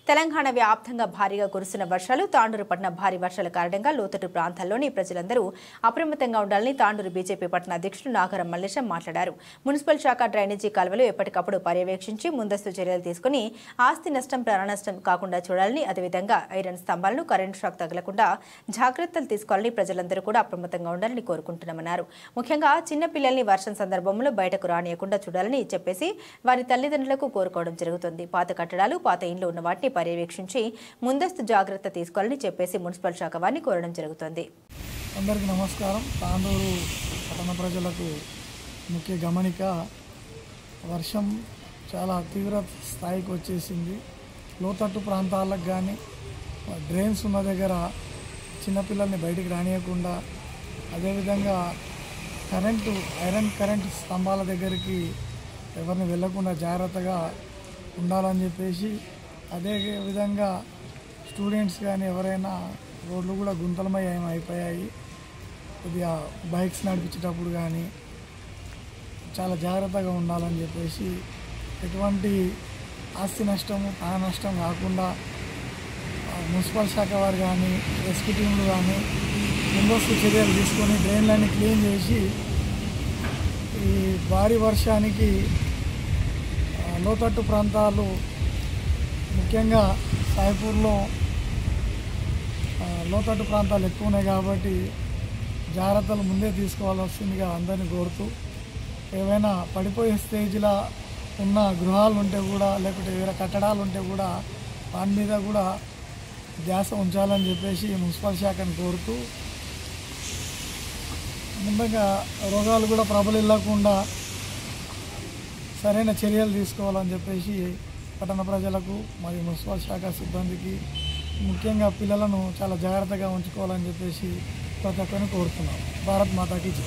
తెలంగాణ వ్యాప్తంగా భారీగా కురుస్తున్న వర్షాలు, తాండూరు పట్టణ భారీ వర్షాల కారణంగా లోతట్టు ప్రాంతాల్లోని ప్రజలందరూ అప్రమత్తంగా ఉండాలని తాండూరు బీజేపీ పట్టణ అధ్యక్షుడు నాగరం మల్లేశం మాట్లాడారు. మున్సిపల్ శాఖ డ్రైనేజీ కాలువలు ఎప్పటికప్పుడు పర్యవేక్షించి ముందస్తు చర్యలు తీసుకుని ఆస్తి నష్టం, ప్రాణ నష్టం కాకుండా చూడాలని, అదేవిధంగా ఐరన్ స్తంభాలను కరెంటు షాక్ తగలకుండా జాగ్రత్తలు తీసుకోవాలని ప్రజలందరూ కూడా అప్రమత్తంగా ఉండాలని కోరుకుంటున్నామన్నారు. ముఖ్యంగా చిన్న పిల్లల్ని వర్షం సందర్భంలో బయటకు రానియకుండా చూడాలని చెప్పేసి వారి తల్లిదండ్రులకు కోరుకోవడం జరుగుతుంది. పాత కట్టడాలు, పాత ఇండ్లు ఉన్న వాటిని పర్యవేక్షించి ముందస్తు జాగ్రత్త తీసుకోవాలని చెప్పేసి మున్సిపల్ శాఖ వారిని కోరడం జరుగుతుంది. అందరికీ నమస్కారం. తాండూరు పట్టణ ప్రజలకు ముఖ్య గమనిక, వర్షం చాలా తీవ్ర స్థాయికి వచ్చేసింది. లోతట్టు ప్రాంతాలకు కానీ డ్రైన్స్ ఉన్న దగ్గర చిన్నపిల్లల్ని బయటికి రానియకుండా, అదేవిధంగా ఐరన్ కరెంటు స్తంభాల దగ్గరికి ఎవరిని వెళ్లకుండా జాగ్రత్తగా ఉండాలని చెప్పేసి, అదే విధంగా స్టూడెంట్స్ కానీ ఎవరైనా రోడ్లు కూడా గుంతలమయం అయిపోయాయి. కొద్దిగా బైక్స్ నడిపించేటప్పుడు కానీ చాలా జాగ్రత్తగా ఉండాలని చెప్పేసి, ఎటువంటి ఆస్తి నష్టము, ప్రాణ నష్టం కాకుండా మున్సిపల్ శాఖ వారు కానీ రెస్క్యూ టీంలు కానీ ముందస్తు చర్యలు తీసుకొని డ్రైన్లన్నీ క్లీన్ చేసి ఈ భారీ వర్షానికి లోతట్టు ప్రాంతాలు ముఖ్యంగా సాయిపూర్లో లోతట్టు ప్రాంతాలు ఎక్కువ ఉన్నాయి కాబట్టి జాగ్రత్తలు ముందే తీసుకోవాల్సిందిగా అందరినీ కోరుతూ, ఏవైనా పడిపోయే స్టేజ్లో ఉన్న గృహాలు ఉంటే కూడా, లేకపోతే వేరే కట్టడాలు ఉంటే కూడా వాటి మీద కూడా ధ్యాస ఉంచాలని చెప్పేసి మున్సిపల్ శాఖను కోరుతూ, ముందుగా రోగాలు కూడా ప్రబలిల్లకుండా సరైన చర్యలు తీసుకోవాలని చెప్పేసి పట్టణ ప్రజలకు మరియు మున్సిపల్ శాఖ సిబ్బందికి, ముఖ్యంగా పిల్లలను చాలా జాగ్రత్తగా ఉంచుకోవాలని చెప్పేసి ప్రతి ఒక్కరిని కోరుతున్నాం. భారత్ మాతాకి జై.